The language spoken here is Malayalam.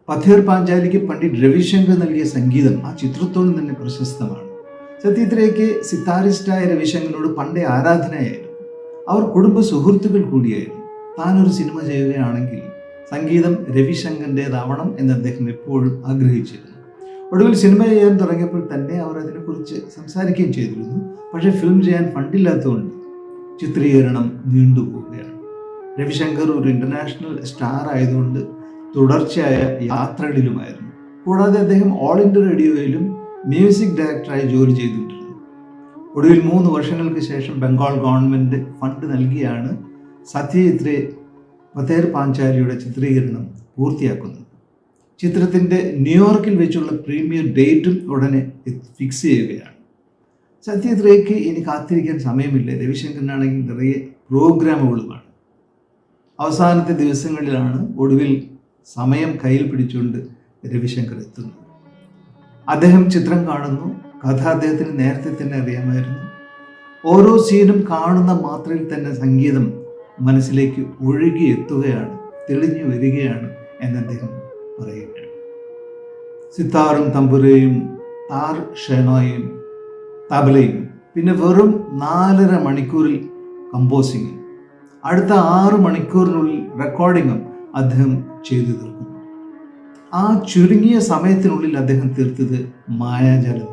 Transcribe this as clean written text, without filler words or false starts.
പഥേർ പാഞ്ചാലിക്ക് പണ്ഡിറ്റ് രവിശങ്കർ നൽകിയ സംഗീതം ആ ചിത്രത്തോളം തന്നെ പ്രശസ്തമാണ്. സത്യത്തിലേക്ക് സിത്താരിസ്റ്റായ രവിശങ്കറിനോട് പണ്ടേ ആരാധനയായിരുന്നു. അവർ കുടുംബ സുഹൃത്തുക്കൾ കൂടിയായിരുന്നു. താനൊരു സിനിമ ചെയ്യുകയാണെങ്കിൽ സംഗീതം രവിശങ്കറിൻ്റെതാവണം എന്ന് അദ്ദേഹം എപ്പോഴും ആഗ്രഹിച്ചിരുന്നു. ഒടുവിൽ സിനിമ ചെയ്യാൻ തുടങ്ങിയപ്പോൾ തന്നെ അവർ അതിനെക്കുറിച്ച് സംസാരിക്കുകയും ചെയ്തിരുന്നു. പക്ഷേ ഫിലിം ചെയ്യാൻ ഫണ്ടില്ലാത്തതുകൊണ്ട് ചിത്രീകരണം നീണ്ടുപോവുകയാണ്. രവിശങ്കർ ഒരു ഇൻ്റർനാഷണൽ സ്റ്റാർ ആയതുകൊണ്ട് തുടർച്ചയായ യാത്രകളിലുമായിരുന്നു. കൂടാതെ അദ്ദേഹം ഓൾ ഇന്ത്യ റേഡിയോയിലും മ്യൂസിക് ഡയറക്ടറായി ജോലി ചെയ്തിട്ടുണ്ട്. ഒടുവിൽ 3 വർഷങ്ങൾക്ക് ശേഷം ബംഗാൾ ഗവൺമെൻറ് ഫണ്ട് നൽകിയാണ് സത്യജിത്ത് പഥേർ പാഞ്ചാലിയുടെ ചിത്രീകരണം പൂർത്തിയാക്കുന്നത്. ചിത്രത്തിൻ്റെ ന്യൂയോർക്കിൽ വെച്ചുള്ള പ്രീമിയർ ഡേറ്റും ഉടനെ ഫിക്സ് ചെയ്യുകയാണ്. സത്യജിത്ത് റേക്ക് ഇനി കാത്തിരിക്കാൻ സമയമില്ല. രവിശങ്കറിനാണെങ്കിൽ നിറയെ പ്രോഗ്രാമുകളുമാണ്. അവസാനത്തെ ദിവസങ്ങളിലാണ് ഒടുവിൽ സമയം കയ്യിൽ പിടിച്ചുകൊണ്ട് രവിശങ്കർ എത്തുന്നത്. അദ്ദേഹം ചിത്രം കാണുന്നു. കഥ അദ്ദേഹത്തിന് നേരത്തെ തന്നെ അറിയാമായിരുന്നു. ഓരോ സീനും കാണുന്ന മാത്രയിൽ തന്നെ സംഗീതം മനസ്സിലേക്ക് ഒഴുകി എത്തുകയാണ്, തെളിഞ്ഞു വരികയാണ് എന്ന് അദ്ദേഹം പറയുകയാണ്. സിത്താറും തമ്പുരയും താർ ഷെനോയും തബലയും പിന്നെ വെറും 4.5 മണിക്കൂറിൽ കമ്പോസിങ്ങും അടുത്ത 6 മണിക്കൂറിനുള്ളിൽ റെക്കോർഡിങ്ങും അദ്ദേഹം ചെയ്തു തീർക്കുന്നു. ആ ചുരുങ്ങിയ സമയത്തിനുള്ളിൽ അദ്ദേഹം തീർത്തത് മായാജാലം.